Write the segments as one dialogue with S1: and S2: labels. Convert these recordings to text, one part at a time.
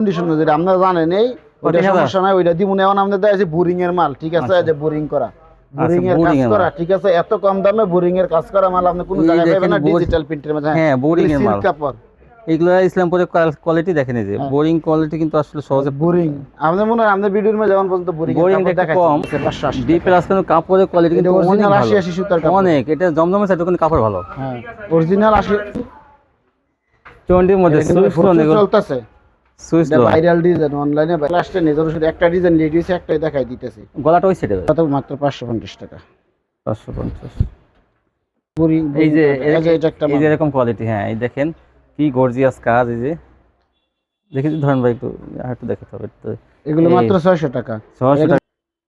S1: Condition যেটা আপনারা জানেন এই ওইটা সমস্যা নাই, ওইটা দিব না। এখন আমাদের দেয় আছে বোরিং এর মাল, ঠিক আছে, যে বোরিং করা, বোরিং এর কাজ করা, ঠিক আছে, এত কম দামে বোরিং এর কাজ করা মাল আপনি কোনো জায়গায় পাবেন না, ডিজিটাল প্রিন্টের মধ্যে।
S2: হ্যাঁ, বোরিং এর মাল,
S1: সিল্ক কাপড়
S2: এগুলো ইসলামপুরের কোয়ালিটি দেখেন, এই যে বোরিং কোয়ালিটি কিন্তু আসলে সহজে
S1: বোরিং আমাদের মনে হয় আমাদের ভিডিওর মধ্যে যেমন পর্যন্ত বোরিং
S2: দেখতে কম, ডি প্লাস কিন্তু কাপড়ের কোয়ালিটি কিন্তু অনেক ভালো,
S1: 80 সুতার কাপড়
S2: অনেক। এটা জমজমের সাথে কিন্তু কাপড় ভালো,
S1: হ্যাঁ অরিজিনাল 80
S2: 20 এর মধ্যে সুইচ লোন
S1: চলতেছে, সুইচ লোন ভাইরাল ডিজাইন অনলাইনে লাস্টে নিজের শুধু একটা ডিজাইন লেডিসে একটাই দেখাই দিতেছি।
S2: গলাটা ওই সেটে
S1: কত? মাত্র 550 টাকা।
S2: 550
S1: বোরিং।
S2: এই যে
S1: এটা একটা
S2: এই যে এরকম কোয়ালিটি, হ্যাঁ এই দেখেন কি গর্জিয়াস কাজ। এই যে দেখি ধরেন ভাই, একটু দেখাতে হবে।
S1: এগুলো মাত্র 600 টাকা।
S2: 600 টাকা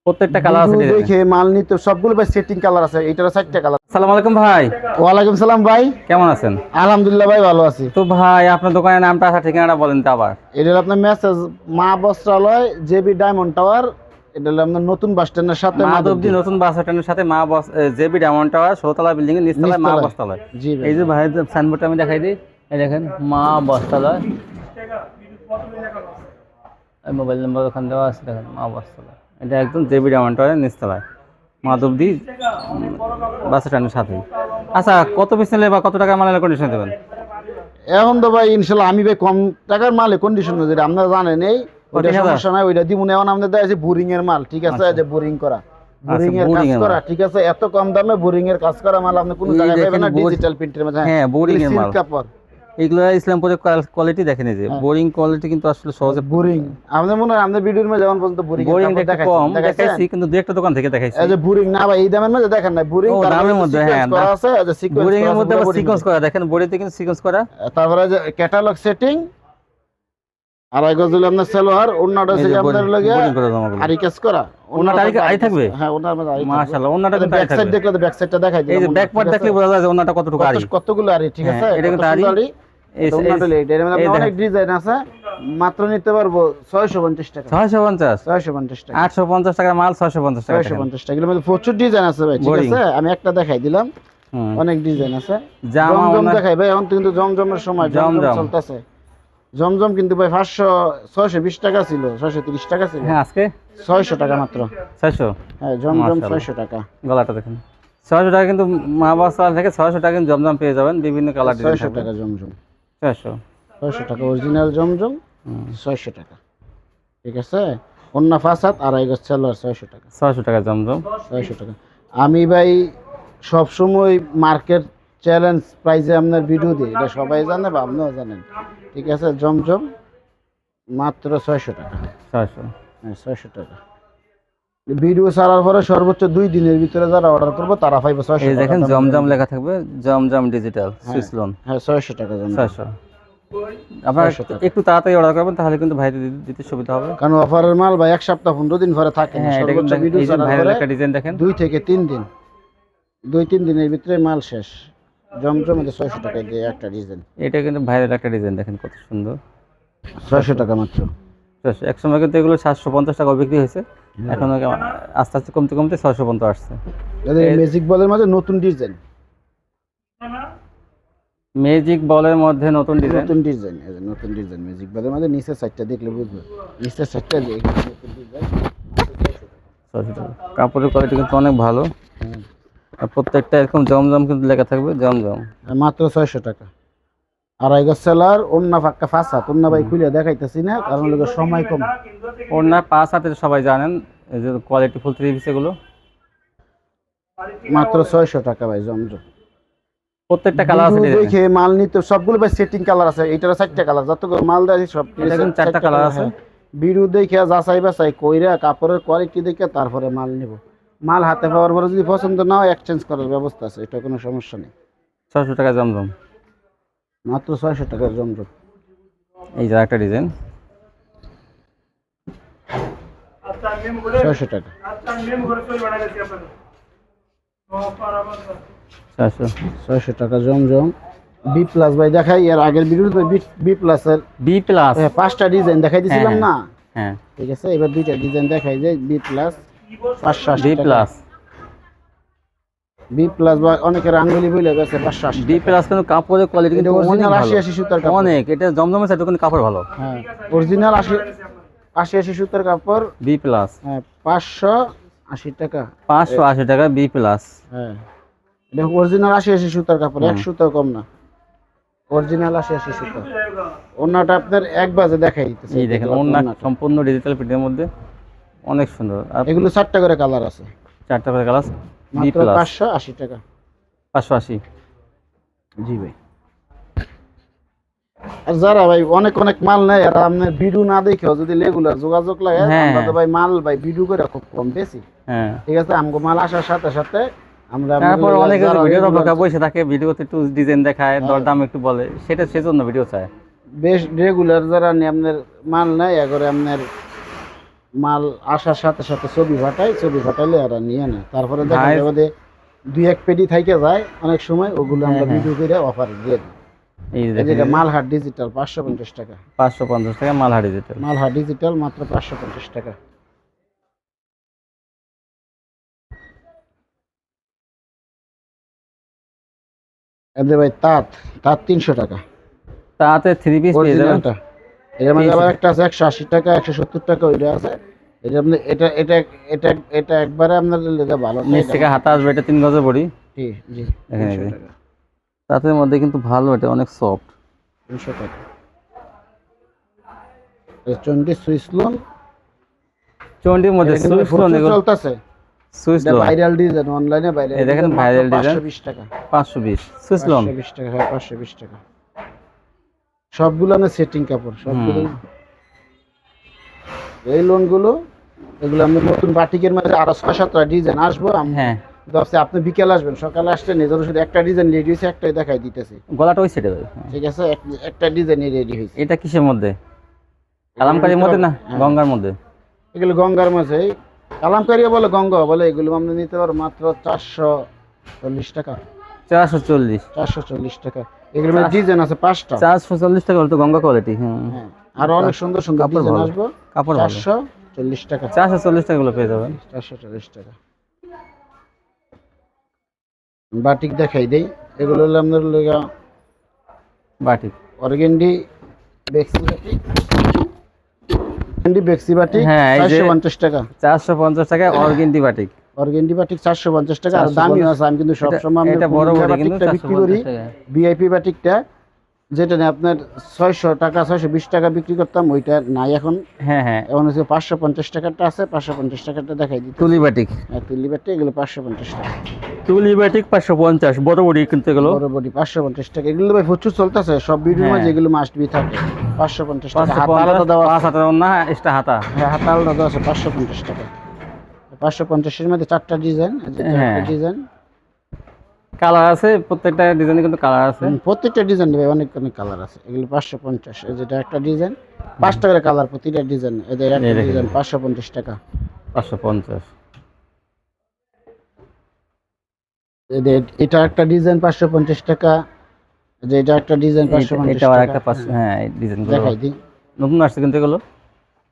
S2: প্রত্যেকটা কালার আছে,
S1: দেখে মাল নিতে সবগুলো ভাই সেটিং কালার আছে, এটার 4টা কালার।
S2: আসসালামু আলাইকুম ভাই।
S1: ওয়ালাইকুম সালাম ভাই,
S2: কেমন আছেন?
S1: আলহামদুলিল্লাহ ভাই, ভালো আছি।
S2: তো ভাই আপনার দোকানের নামটা আর ঠিকানাটা বলেন তো আবার।
S1: এটা আপনার মেসেজ মা বস্ত্রালয়, জেবি ডায়মন্ড টাওয়ার, এটা হলো আপনার নতুন বাস স্ট্যান্ডের সাথে,
S2: মাধবদী নতুন বাস স্ট্যান্ডের সাথে জেবি ডায়মন্ড টাওয়ার 16তলা বিল্ডিং এর নিচতলায় মা বস্ত্রালয়। এই যে ভাই সাইনবোর্ডটা আমি দেখাই দিই, এই দেখেন মা বস্ত্রালয়, মোবাইল নাম্বার ওখানে দেওয়া আছে, দেখেন মা বস্ত্রালয়। এটা একদম জেবি ডায়মন্ড টাওয়ারের নিচতলায় মাধবদী বাস স্ট্যান্ডের সাথেই। আচ্ছা, কত পিস নিলে বা কত টাকা মালের কন্ডিশন দেবেন?
S1: এখন তো ভাই ইনশাল্লাহ আমি ভাই কম টাকার মালে কন্ডিশন যেটা আপনারা জানেন এই ওইটা সমস্যা নাই, ওইটা দিব না। এখন আমাদের দেয় আছে বোরিং এর মাল, ঠিক আছে, যে বোরিং করা, বোরিং এর কাজ করা, ঠিক আছে, এত কম দামে বোরিং এর কাজ করা মাল আপনি কোনো জায়গায় পাবেন না, ডিজিটাল প্রিন্টের মধ্যে।
S2: হ্যাঁ, বোরিং এর মাল,
S1: সিল্ক কাপড়,
S2: এগুলো ইসলামপুরের কোয়ালিটি দেখেন। এই যে বোরিং কোয়ালিটি কিন্তু আসলে সহজে
S1: বোরিং আমাদের মনে হয় আমাদের ভিডিওর মধ্যে যেমন পর্যন্ত বোরিং
S2: দেখতে কম দেখাইছি, কিন্তু দুই একটা দোকান থেকে দেখাইছি।
S1: এই যে বোরিং না ভাই, এই দামের মধ্যে দেখেন না, বোরিং
S2: দামের মধ্যে, হ্যাঁ
S1: করা আছে, যে সিকোয়েন্স
S2: বোরিং এর মধ্যে আবার সিকোয়েন্স করা, দেখেন বডিতে কিন্তু সিকোয়েন্স করা।
S1: তারপরে যে ক্যাটালগ সেটিং, আর আই গজল আপনার সালোয়ার, ওন্নাটা আছে আপনাদের লাগে আরি কাজ করা,
S2: ওন্নাটা আই থাকবে।
S1: হ্যাঁ ওন্নার মধ্যে আরি,
S2: মাশাআল্লাহ, ওন্নাটা কিন্তু
S1: ব্যাক সাইড দেখলে ব্যাক সাইডটা দেখাই দিই।
S2: এই যে ব্যাক পার্ট দেখলে বোঝা যায় যে ওন্নাটা কতটুকু আরি,
S1: কতগুলো আরি, ঠিক আছে,
S2: এটা কিন্তু আরি।
S1: এই ওন্নাটা এর মধ্যে অনেক ডিজাইন আছে, মাত্র নিতে পারবো 650 টাকা।
S2: 650 টাকা, 850 টাকা মাল, 650 টাকা,
S1: 650 টাকা। এর মধ্যে প্রচুর ডিজাইন আছে ভাই, ঠিক আছে, আমি একটা দেখাই দিলাম, অনেক ডিজাইন আছে। জমজম দেখাই ভাই, এখন কিন্তু জমজমের সময়, জমজম চলতেছে। জমজম কিন্তু ভাই 620 টাকা ছিল, 630 টাকা ছিল,
S2: হ্যাঁ আজকে
S1: 600 টাকা মাত্র।
S2: 600,
S1: হ্যাঁ জমজম 600 টাকা।
S2: গলাটা দেখেন 600 টাকা, কিন্তু মা বস্ত্রাল থেকে 600 টাকা কিন্তু জমজম পেয়ে যাবেন, বিভিন্ন কালার ডিজাইন।
S1: 600 টাকা জমজম,
S2: 600
S1: টাকা অরিজিনাল জমজম, 600 টাকা, ঠিক আছে। অন্য ফাসাদ আড়াই গজ সালোয়ার 600 টাকা,
S2: 600 টাকা জমজম,
S1: 600 টাকা। আমি ভাই সব সময় মার্কেট চ্যালেঞ্জ প্রাইসে আপনার ভিডিও দিই, এটা সবাই জানে বা আপনিও জানেন, ঠিক আছে। জমজম মাত্র 600 টাকা,
S2: 600,
S1: হ্যাঁ 600 টাকা। ভিডিও ছাড়ার পরে সর্বোচ্চ 2 দিনের ভিতরে যারা অর্ডার করবে তারা পাইবে 600 টাকা।
S2: এই দেখেন জমজম লেখা থাকবে, জমজম ডিজিটাল সুইচ লোন,
S1: হ্যাঁ 600 টাকা জমজম,
S2: 600। আপনারা একটু তাড়াতাড়ি অর্ডার করবেন, তাহলে কিন্তু ভাই দিতে সুবিধা হবে,
S1: কারণ অফারের মাল ভাই 1 সপ্তাহ 15 দিন পরে থাকে না।
S2: হ্যাঁ,
S1: সর্বোচ্চ ভিডিও ছাড়ার পরে
S2: একটা ডিজাইন দেখেন
S1: 2 থেকে 3 দিন, 2-3 দিনের ভিতরে মাল শেষ। জমজম এর 600 টাকা দিয়ে একটা ডিজাইন,
S2: এটা কিন্তু ভাইরাল একটা ডিজাইন, দেখেন কত সুন্দর,
S1: 600 টাকা মাত্র।
S2: এক সময় কিন্তু এগুলো 750 টাকা বিক্রি হয়েছে, এখন আস্তে আস্তে কমতে কমতে 600 পর্যন্ত আসছে।
S1: এই ম্যাজিক বলের মধ্যে নতুন ডিজাইন,
S2: ম্যাজিক বলের মধ্যে নতুন ডিজাইন,
S1: নতুন ডিজাইন, এই যে নতুন ডিজাইন ম্যাজিক বলের মধ্যে নিচের সাইডটা দেখলে বুঝবে, নিচের সাইডটা যে নতুন ডিজাইন,
S2: 600 টাকা। কাপড়ের কোয়ালিটি কিন্তু অনেক ভালো, আর প্রত্যেকটা এরকম জমজম কিন্তু লেখা থাকবে, জমজম,
S1: মাত্র 600 টাকা। আড়াই গজ সেলার, ওন্না ফাক্কা ফাসাদ, ওন্না ভাই খুলে দেখাইতেছি না কারণ লোকের সময় কম।
S2: ওন্না 5 হাতে সবাই জানেন, এই যে কোয়ালিটি ফুল 3 পিস এগুলো
S1: মাত্র 600 টাকা ভাই জমজম।
S2: প্রত্যেকটা কালার আছে,
S1: দেখে মাল নিতে সবগুলো ভাই সেটিং কালার আছে, এটার 4টা কালার, যত মাল দেয় সব
S2: এটা কিন্তু 4টা কালার আছে।
S1: ভিডিও দেখে যাচাই বাছাই কইরা কাপড়ের কোয়ালিটি দেখে তারপরে মাল নিব। মাল হাতে পাওয়ার পরে যদি পছন্দ না হয় এক্সচেঞ্জ করার ব্যবস্থা আছে, এটা কোনো সমস্যা নেই।
S2: 600 টাকা জমজম,
S1: মাত্র 600 টাকার জমজম।
S2: এই যে একটা ডিজাইন,
S1: 600 টাকা, 600 টাকা জমজম। বি প্লাস ভাই দেখাই, এর আগের ভিডিওতে বি প্লাস এর
S2: বি প্লাস
S1: 5টা ডিজাইন দেখাই দিছিলাম না,
S2: হ্যাঁ
S1: ঠিক আছে। এবার 2টা ডিজাইন দেখাই যে B plus 580
S2: B plus
S1: B plus বা অনেকের আঙ্গুলি বলে গেছে 580
S2: বি প্লাস কিন্তু কাপড়ের কোয়ালিটি
S1: এটা
S2: কিন্তু অনেক
S1: অরিজিনাল
S2: ভালো
S1: 80 সুতার কাপড়।
S2: অনেক, এটা জমজমের সাথে কিন্তু কাপড় ভালো।
S1: হ্যাঁ অরিজিনাল 80 সুতার কাপড়।
S2: বি প্লাস
S1: হ্যাঁ 580 টাকা।
S2: 580 টাকা বি প্লাস।
S1: হ্যাঁ এটা অরিজিনাল 80 সুতার কাপড়, এক সুতাও কম না, অরিজিনাল 80 সুতা। ওন্নাটা আপনার এক বাজে দেখাই দিতেছে।
S2: এই দেখেন ওন্না সম্পূর্ণ ডিজিটাল প্রিন্টের মধ্যে অনেক সুন্দর। আর
S1: এগুলো 4টা করে কালার আছে,
S2: 4টা করে কালার। বি
S1: মাত্র
S2: প্লাস
S1: 580 টাকা।
S2: 580।
S1: জি ভাই। আর যারা ভাই অনেক অনেক মাল নেয় আর আপনার ভিডিও না দেখেও যদি রেগুলার যোগাযোগ লাগে,
S2: হ্যাঁ,
S1: আমরা তো ভাই মাল ভাই ভিডিও করে খুব কম বেশি,
S2: হ্যাঁ
S1: ঠিক আছে। আমগো মাল আসার সাথে সাথে আমরা
S2: তারপর অনেকে
S1: যারা
S2: ভিডিওর
S1: regular
S2: অপেক্ষা বসে থাকে, ভিডিওতে একটু ডিজাইন দেখায়, দরদাম একটু বলে, সেটা সেজন্য ভিডিও চায়।
S1: বেশ রেগুলার যারা নিয়ে আপনার মাল নেয় এগরে আপনার মাল আসার সাথে সাথে ছবি ফাটাইলে এরা নিয়ে নেয়। তারপরে দেখা
S2: ভাই-
S1: যাবে যে 2-1 পেটি থাইকে যায় অনেক সময়, ওগুলো আমরা
S2: হ্যাঁ,
S1: ভিডিও করে অফারে দিয়ে দিই।
S2: এই যে
S1: এই
S2: দেখেন
S1: যেটা মালহাট ডিজিটাল 550 টাকা,
S2: 550 টাকা মালহার ডিজিটাল।
S1: মালহাট ডিজিটাল মাত্র 550 টাকা। এদের ভাই তাঁত 300 টাকা
S2: তাতে 3 পিস পেয়ে যাবেন।
S1: অরিজিনালটা। এর মধ্যে আবার একটা আছে 180 টাকা, 170 টাকা, ওইটা আছে। এটা আপনি এটা এটা এটা এটা একবারে আপনার লেগে ভালো
S2: নিচ থেকে হাতা আসবে, এটা 3 গজের বড়ি।
S1: জি জি
S2: দেখেন
S1: 300
S2: এই যে।
S1: টাকা,
S2: তাতের মধ্যে কিন্তু ভালো, এটা অনেক সফট।
S1: 300 টাকা। চন্ডি সুইস লোন,
S2: চন্ডির মধ্যে সুইচ লোন, এগুলো
S1: চলতেছে।
S2: সুইচ
S1: এটা
S2: লোন
S1: ভাইরাল ডিজাইন, অনলাইনে ভাইরাল।
S2: এই দেখেন viral design।
S1: 520 টাকা,
S2: 520 সুইচ লোন।
S1: 520 টাকা, হ্যাঁ 520 টাকা। সবগুলো না সেটিং কাপড়, সবগুলো। এই লোনগুলো এগুলো আমরা নতুন বাটিকের মধ্যে আরো 6-7টা ডিজাইন আসবো।
S2: হ্যাঁ
S1: ভাবছি আপনি বিকেল আসবেন, সকালে আসলে নিজের শুধু একটা ডিজাইন রেডি হয়েছে, একটাই দেখাই দিতেছি,
S2: গলাটা ওই সেটে যাবে।
S1: ঠিক আছে। একটা ডিজাইনই রেডি হয়েছে।
S2: এটা কিসের মধ্যে? কালামকারীর মধ্যে না
S1: হ্যাঁ।
S2: গঙ্গার মধ্যে?
S1: এগুলো গঙ্গার মাঝে, কালামকারী বলে গঙ্গা বলে, এগুলো আমরা নিতে পারবো মাত্র 440 টাকা।
S2: 440।
S1: 440 টাকা। এগুলোর মধ্যে ডিজাইন আছে 5টা।
S2: 440 টাকা হলো তো গঙ্গা কোয়ালিটি। হ্যাঁ
S1: হ্যাঁ আরো অনেক সুন্দর সুন্দর
S2: কাপড়
S1: ডিজাইন
S2: ভালো।
S1: আসবো।
S2: কাপড় ভালো।
S1: 440 টাকা।
S2: 440 টাকা গুলো পেয়ে যাবেন।
S1: 440 টাকা। বাটিক দেখাই দেই, এগুলো হলো আপনার লগা
S2: বাটিক।
S1: অর্গেন্ডি বেক্সি বাটিক, অর্গেন্ডি বেক্সি বাটিক
S2: হ্যাঁ, এই যে
S1: 450 টাকা।
S2: 450 টাকা অর্গেন্ডি বাটিক।
S1: অর্গেন্ডি বাটিক 450 টাকা। আর
S2: 450
S1: দামিও আছে, আমি কিন্তু সবসময়
S2: এটা বড় বড় কিন্তু
S1: বাটিকটা বিক্রি করি।
S2: 450 টাকা।
S1: ভিআইপি বাটিকটা যেটা নিয়ে আপনার 600 টাকা 620 টাকা বিক্রি করতাম, ওইটা নাই এখন।
S2: হ্যাঁ হ্যাঁ
S1: এখন হচ্ছে 550 টাকাটা আছে, 550 টাকাটা দেখাই দিই।
S2: তুলি বাটিক।
S1: তুলি বাটি এগুলো 550 টাকা।
S2: তুলি বাটিক 550 বড় বড় কিন্তু এগুলো।
S1: বড় বডি 550 টাকা। এগুলো ভাই প্রচুর চলতেছে সব ভিডিওর
S2: হ্যাঁ।
S1: মাঝে, এগুলো মাস্ট বি থাকে। 550 টাকা। হাতা আলাদা
S2: 550
S1: দেওয়া আছে।
S2: 5 হাতা না এক্সট্রা হাতা।
S1: হ্যাঁ হাতা আলাদা দেওয়া আছে 550 টাকা। 550 এর মধ্যে 4টা ডিজাইন,
S2: হ্যাঁ।
S1: ডিজাইন
S2: কালার আছে, প্রত্যেকটা ডিজাইনে কিন্তু কালার আছে।
S1: প্রত্যেকটা ডিজাইন ভাই অনেক অনেক কালার আছে। এগুলো 550। এই যেটা একটা ডিজাইন 5 টাকার কালার প্রতিটা ডিজাইন। এদের একটা
S2: এই দেখেন।
S1: ডিজাইন 550 টাকা।
S2: 550।
S1: এদের এটা একটা ডিজাইন 550 টাকা। এই যে এটা একটা ডিজাইন 550
S2: এটা আর
S1: টাকা।
S2: একটা হ্যাঁ এই ডিজাইনগুলো
S1: দেখাই দিই,
S2: নতুন আসছে কিন্তু এগুলো।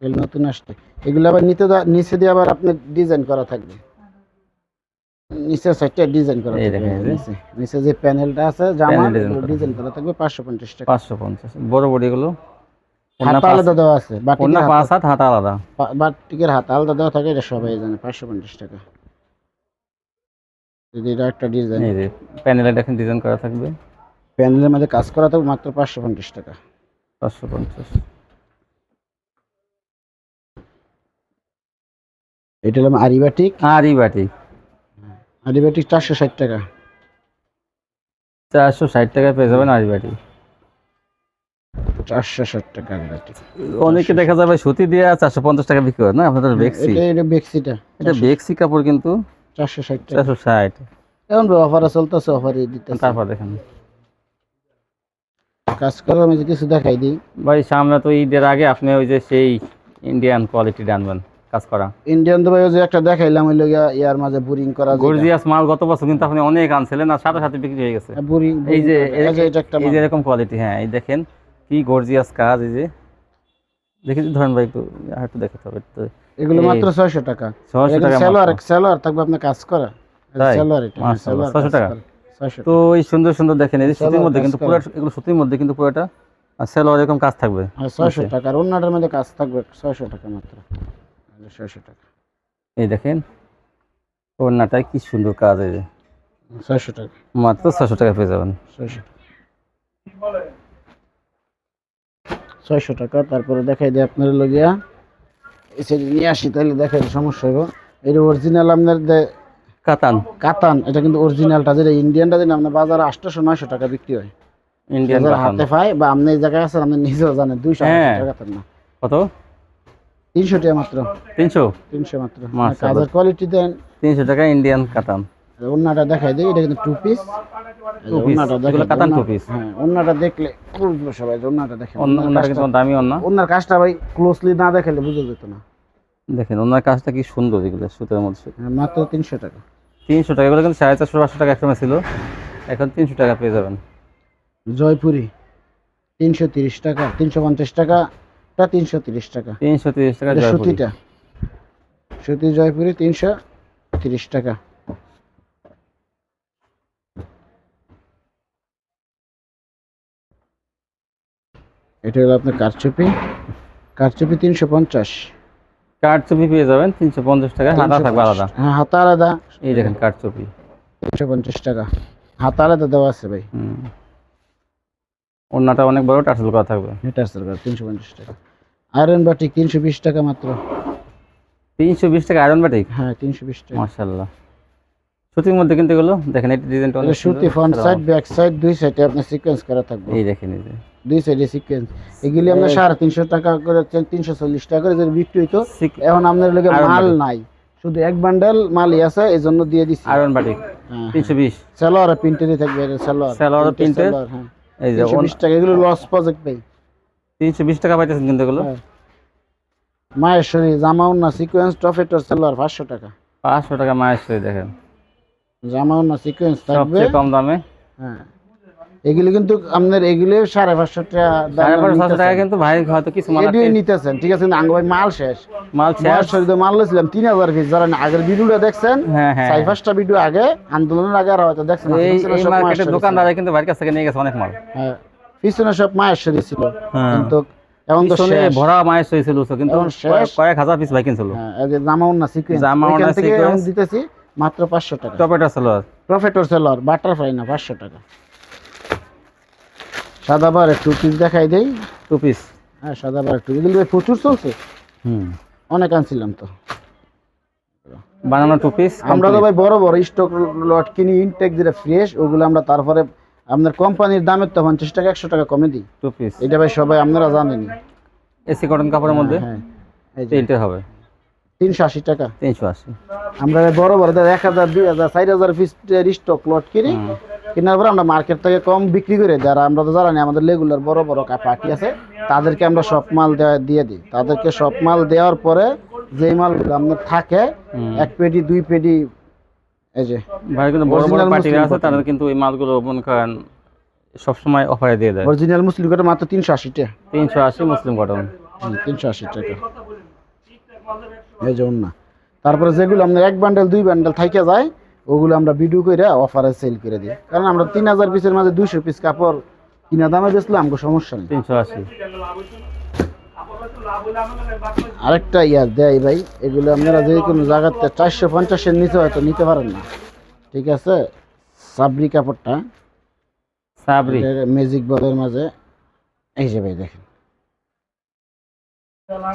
S1: এগুলো নতুন আসছে। এগুলো আবার নিচে দিয়ে আবার আপনার ডিজাইন করা থাকবে, নিচের সাইডটা ডিজাইন করা
S2: এই
S1: থাকবে।
S2: দেখেন, এই যে।
S1: নিচে যে প্যানেলটা আছে জামা,
S2: Panel design করা।
S1: ডিজাইন করা থাকবে 550 টাকা।
S2: 550 বড় বড় এগুলো।
S1: হাতা আলাদা দেওয়া আছে,
S2: অন্য 5 হাত হাতা আলাদা।
S1: বাটিকের হাতা আলাদা দেওয়া থাকে, এটা সবাই জানে। 550 টাকা। যদি এটা একটা ডিজাইন,
S2: এই যে প্যানেলে দেখেন ডিজাইন করা থাকবে।
S1: প্যানেলের মধ্যে কাজ করা থাকবে মাত্র 550 টাকা।
S2: 550।
S1: এটা হলো আরি বাটিক।
S2: আর এই বাটি
S1: আরি বাটিক 460 টাকা।
S2: 460 টাকায় পেয়ে যাবেন আর এই বাটি।
S1: 460 টাকা আরি বাটিক।
S2: অনেকে দেখা যাবে সুতি দিয়ে 450 টাকা বিক্রি করে না, আপনাদের বেক্সি।
S1: এটা বেক্সিটা
S2: এটা বেক্সি কাপড় কিন্তু
S1: 460 টাকা।
S2: 460।
S1: এখন অফারে চলতেছে, অফারে দিতেছে।
S2: তারপর দেখেন
S1: কাজ করা আমি যদি কিছু দেখাই দিই।
S2: ভাই সামনে তো ঈদের আগে আপনি ওই যে সেই ইন্ডিয়ান কোয়ালিটি আনবেন কাজ করা।
S1: ইন্ডিয়ান তো ভাই ওই যে একটা দেখাইলাম, ওই লগিয়া ইয়ার মাঝে বোরিং করা যেটা।
S2: গর্জিয়াস মাল গত বছর কিন্তু আপনি অনেক আনছিলেন, আর সাথে সাথে বিক্রি হয়ে গেছে।
S1: বোরিং
S2: এই যে
S1: এটা একটা
S2: এই যে এরকম কোয়ালিটি। হ্যাঁ এই দেখেন কি গর্জিয়াস কাজ। এই যে দেখি ধরেন ভাই একটু আর একটু দেখাতে হবে তো।
S1: এগুলো মাত্র 600 টাকা।
S2: 600 টাকা
S1: সেলোয়ার থাকবে আপনার কাজ করা।
S2: তাই?
S1: সালোয়ার এটা, হ্যাঁ,
S2: মাশাআল্লাহ,
S1: সালোয়ার
S2: 600 টাকা।
S1: 600
S2: তো এই সুন্দর সুন্দর দেখেন, এই যে সুতির
S1: সালোয়ার
S2: মধ্যে
S1: কাজ
S2: কিন্তু
S1: করা।
S2: পুরো, এগুলো সুতির মধ্যে কিন্তু পুরোটা আর সালোয়ার এরকম কাজ থাকবে।
S1: হ্যাঁ 600 টাকা, আর অন্যটার মধ্যে কাজ থাকবে 600 টাকা মাত্র। 600 টাকা,
S2: এই দেখেন ওড়নাটায় কি সুন্দর কাজ, এই যে
S1: 600 টাকা,
S2: মাত্র 600 টাকা পেয়ে যাবেন।
S1: 600 টাকা, 600 টাকা। তারপরে দেখাই দিই আপনার লগিয়া এই সাইডে নিয়ে আসি, তাহলে দেখাই সমস্যা হবে। এটা অরিজিনাল আপনার
S2: কাতান,
S1: কাতান, এটা কিন্তু অরিজিনালটা, যেটা ইন্ডিয়ানটা যেটা আপনার বাজারে 800-900 টাকা বিক্রি হয়,
S2: ইন্ডিয়ান
S1: যারা
S2: কাতান।
S1: হাতে পায় বা আপনি এই জায়গায় আছেন আপনি নিজেও জানেন, 200
S2: হ্যাঁ।
S1: টাকা তার না,
S2: কত?
S1: 300 টাকা মাত্র,
S2: 300?
S1: 300 মাত্র।
S2: মাশাআল্লাহ।
S1: কাজের কোয়ালিটি দেন।
S2: 300 টাকা ইন্ডিয়ান কাতান।
S1: ওন্নাটা দেখাই দিই, এটা কিন্তু 2 পিস।
S2: টু পিস, এগুলো কাতান টু পিস।
S1: হ্যাঁ, ওন্নাটা দেখলে বুঝবে সবাই যে ওন্নাটা দেখেন।
S2: ওড়নাটা কিন্তু দামি ওড়না।
S1: ওন্নার কাজটা ভাই ক্লোজলি না দেখালে বুঝা যেত না।
S2: দেখেন ওনার কাজটা কি সুন্দর, এগুলো সুতার মধ্যে।
S1: হ্যাঁ, মাত্র 300 টাকা।
S2: 300 টাকা, এগুলো কিন্তু 450-500 টাকা একসময় ছিল, এখন 300 টাকা পেয়ে যাবেন।
S1: জয়পুরি 330 টাকা, 350 টাকা, 330 টাকা।
S2: 330 টাকা
S1: এটা
S2: জয়পুরি।
S1: সুতিটা, সুতি জয়পুরি 330 টাকা। এটা হলো আপনার কারচুপি, কারচুপি 350।
S2: কাঠচুপি পেয়ে যাবেন 350 টাকা, হাতা থাকবে আলাদা।
S1: হ্যাঁ, হাতা আলাদা।
S2: এই দেখেন কাঠচুপি।
S1: 350 টাকা, হাতা আলাদা দেওয়া আছে ভাই।
S2: ওড়নাটা অনেক বড়, টার্সেল করা থাকবে।
S1: এটা সরকার 350 টাকা। আয়রন বাটিক 320 টাকা মাত্র।
S2: 320 টাকা আয়রন বাটিক।
S1: হ্যাঁ 320 টাকা।
S2: মাশাআল্লাহ, সুতির মধ্যে কিন্তু এগুলো দেখেন, এই ডিজাইনটা অনেক
S1: এটা সুতি, ফ্রন্ট সাইড ব্যাক সাইড দুই সাইডে আপনি সিকোয়েন্স করা থাকবে।
S2: এই দেখেন, এই যে
S1: দুই সাইডে সিকোয়েন্স। এগুলি আমরা 350 টাকা করে, 340 টাকা করে যে বিক্রি হইতো, এখন আপনার লগে মাল নাই, শুধু এক বান্ডেল মালই আছে, এজন্য দিয়ে দিছি।
S2: আয়রন বাটিক
S1: হ্যাঁ,
S2: 320।
S1: সালোয়ার প্রিন্টেরই থাকবে, এটা সালোয়ার,
S2: সালোয়ার প্রিন্টেড।
S1: হ্যাঁ
S2: এই যে
S1: 320 টাকা। এগুলো লস প্রজেক্ট ভাই।
S2: 320 টাকা পাইতেছেন কিন্তু এগুলো।
S1: হ্যাঁ। মায়েশ্বরী জামাউন্না সিকোয়েন্স টফেটর সালোয়ার 500 টাকা।
S2: 500 টাকা মায়েশ্বরী, দেখেন
S1: জামাউন্না সিকোয়েন্স থাকবে
S2: সবচেয়ে কম দামে।
S1: হ্যাঁ, এগুলি কিন্তু আপনার এগুলি 550 টাকা দাম
S2: 550 টাকা, কিন্তু ভাই হয়তো কিছু মাল
S1: এটাই নিতেছেন, ঠিক আছে? আঙ্গ ভাই মাল শেষ,
S2: মাল শেষ।
S1: মায়েশ্বরী তো মাল লইছিলাম 3000 পিস। যারা আগের ভিডিওটা দেখছেন,
S2: হ্যাঁ হ্যাঁ,
S1: 4-5টা ভিডিও আগে, আন্দোলনের আগে আর হয়তো দেখছেন,
S2: এই
S1: পিছনে
S2: এই
S1: সব
S2: মার্কেটের
S1: মায়েশ্বরী ছিল।
S2: দোকানদাররা কিন্তু ভাইয়ের কাছ থেকে নিয়ে গেছে অনেক মাল।
S1: হ্যাঁ, পিছনে সব মায়েশ্বরী ছিল,
S2: হ্যাঁ।
S1: কিন্তু এখন তো
S2: পিছনে
S1: শেষ।
S2: ভরা মায়েশ্বরী ছিল, কিন্তু
S1: এখন শেষ।
S2: কয়েক হাজার পিস ভাই কিনছিল।
S1: হ্যাঁ, এই যে জামাউন্না সিকোয়েন্স,
S2: জামাউন্না
S1: এখান থেকে
S2: সিকোয়েন্স।
S1: এখন দিতেছি মাত্র 500 টাকা।
S2: টপেটা সালোয়ার
S1: প্রফেটর সেলর বাটারফ্লাই না, 500 টাকা। সাদাবার একটু পিস দেখাই দেই।
S2: 2 পিস।
S1: হ্যাঁ, সাদাবার একটু, এগুলো ভাই প্রচুর চলছে, অনেক আনছিলাম তো।
S2: বানানো 2 পিস।
S1: আমরা তো ভাই বড় বড় স্টক লট কিনি, ইনটেক যেটা ফ্রেশ, ওগুলো আমরা তারপরে আপনার কোম্পানির দামের তো 50 টাকা 100 টাকা কমে দিই।
S2: 2 পিস
S1: এটা ভাই সবাই আপনারা জানেন।
S2: এসি কটন কাপড়ের মধ্যে
S1: হ্যাঁ, এই যে
S2: তিনটে হবে
S1: 380 টাকা।
S2: 380।
S1: আমরা বড় বড় 1000 2000 4000 পিস স্টক লট কিনি, কেনার পর আমরা মার্কেট থেকে কম বিক্রি করে, যারা আমরা তো জানি আমাদের রেগুলার বড় বড় পার্টি আছে, তাদেরকে আমরা সব মাল দিয়ে দিই। তাদেরকে সব মাল দেওয়ার পরে যেই মালগুলো আপনার থাকে, 1 পেটি 2 পেটি, এই যে
S2: ভাই কিন্তু বড় বড়
S1: Original
S2: পার্টি
S1: মুসলিম
S2: আছে,
S1: cotton।
S2: তাদের কিন্তু এই মালগুলো মনে করেন সবসময় অফারে দিয়ে দেয়।
S1: অরিজিনাল মুসলিম কটন মাত্র 380 টাকা।
S2: 380 মুসলিম কটন।
S1: 380 টাকা, এই যে না। তারপরে যেগুলো আপনার 1 বান্ডেল 2 বান্ডেল থাইকা যায়, ওগুলো আমরা ভিডিও করে অফারে সেল করে দিই, কারণ আমরা 3000 পিসের মাঝে 200 পিস কাপড় কিনা দামে বেচলে আমাকে সমস্যা নেই।
S2: 380।
S1: আরেকটা ইয়ার দেয় ভাই, এগুলো আপনারা যে কোনো জায়গাতে 450-এর নিচে হয়তো নিতে পারেন না, ঠিক আছে? সাবরি কাপড়টা,
S2: সাবরি
S1: ম্যাজিক বলের মাঝে, এই যে ভাই দেখেন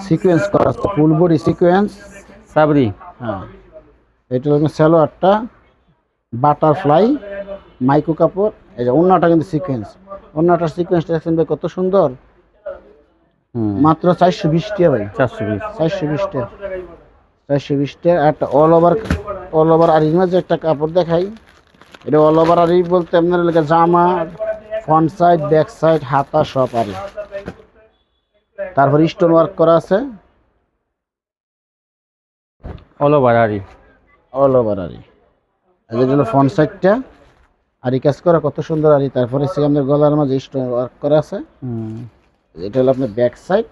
S1: সিকোয়েন্স করা আছে, ফুল বডি সিকোয়েন্স
S2: সাবরি।
S1: হ্যাঁ, এটা হলো সালোয়ারটা বাটারফ্লাই মাইক্রো কাপড়। এই যে ওন্নাটা কিন্তু সিকোয়েন্স, ওন্নাটার সিকোয়েন্সটা দেখছেন ভাই কত সুন্দর, মাত্র 420 টাকা ভাই।
S2: 420।
S1: 420 টাকা, 420 টাকা। একটা অল ওভার আরির মাঝে একটা কাপড় দেখাই। এটা অল ওভার আরি বলতে আপনার এলাকা জামা, ফ্রন্ট সাইড ব্যাক সাইড হাতা সব আরি, তারপর স্টোন ওয়ার্ক করা আছে,
S2: অল ওভার আরি।
S1: অল ওভার আরি। এটা হলো ফ্রন্ট সাইডটা, আরি কাজ করা কত সুন্দর আরি। তারপরে আমাদের গলার মাঝে স্টোন ওয়ার্ক করা আছে। এটা হলো আপনার ব্যাক সাইড,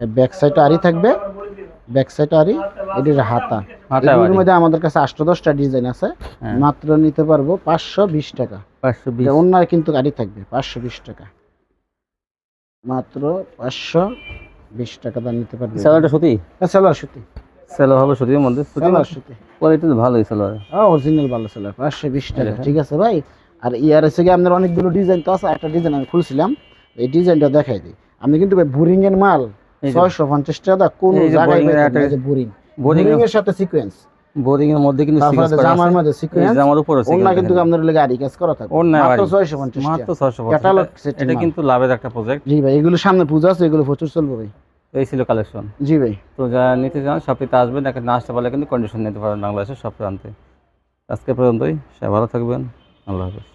S1: ব্যাক সাইডে আরি থাকবে, ব্যাক সাইড আরি, এটির হাতা।
S2: হাতা
S1: এগুলোর
S2: বাড়ি।
S1: মধ্যে আমাদের কাছে 8-10টা ডিজাইন আছে,
S2: হ্যাঁ।
S1: মাত্র নিতে পারবো 520 টাকা।
S2: 520
S1: অন্যায় কিন্তু গাড়ি থাকবে 520 টাকা, মাত্র 520 টাকা দাম নিতে পারবে।
S2: সালোয়ারটা সুতি,
S1: সেলার সুতি,
S2: সেলো হবে সুতির মধ্যে, সুতি
S1: সেলার সুতি,
S2: কোয়ালিটি তো ভালোই সালোয়ার।
S1: অরিজিনাল ভালো সেলার 520 টাকা,
S2: দেখেন।
S1: ঠিক আছে ভাই। আর ইয়ার এসে গিয়ে আপনার অনেকগুলো ডিজাইন তো আছে, একটা ডিজাইন আমি খুলছিলাম, এই ডিজাইনটা দেখাই দিই। আপনি কিন্তু ভাই বোরিং এর মাল
S2: এই যে।
S1: 650 টাকা কোন
S2: এই যে
S1: জায়গায়
S2: boring এর
S1: পাইবেন
S2: একটা-
S1: না, এই যে বোরিং,
S2: boring
S1: বোরিং এর সাথে সিকোয়েন্স,
S2: বোরিং এর মধ্যে কিন্তু
S1: তারপরে
S2: সিকোয়েন্স করা
S1: জামার
S2: আছে।
S1: মধ্যে
S2: এই
S1: সিকোয়েন্স,
S2: জামার উপরে
S1: ওন্না
S2: সিকোয়েন্স
S1: কিন্তু আপনার লাগে আরি কাজ করা থাকে,
S2: ওন্না
S1: মাত্র
S2: আরি।
S1: 650
S2: মাত্র
S1: টাকা।
S2: 650
S1: ক্যাটালগ
S2: টাকা।
S1: সেট
S2: এটা কিন্তু লাভের একটা প্রজেক্ট।
S1: জি ভাই, এগুলো সামনে পূজা আছে, এগুলো প্রচুর চলবে ভাই।
S2: এই ছিল কালেকশন।
S1: জি ভাই।
S2: তো যারা নিতে চান শপটিতে আসবেন, এখানে না আসতে পারলে কিন্তু কন্ডিশন নিতে পারেন বাংলাদেশের সব প্রান্তে। আজকে পর্যন্তই, সবাই ভালো থাকবেন, আল্লাহ হাফেজ।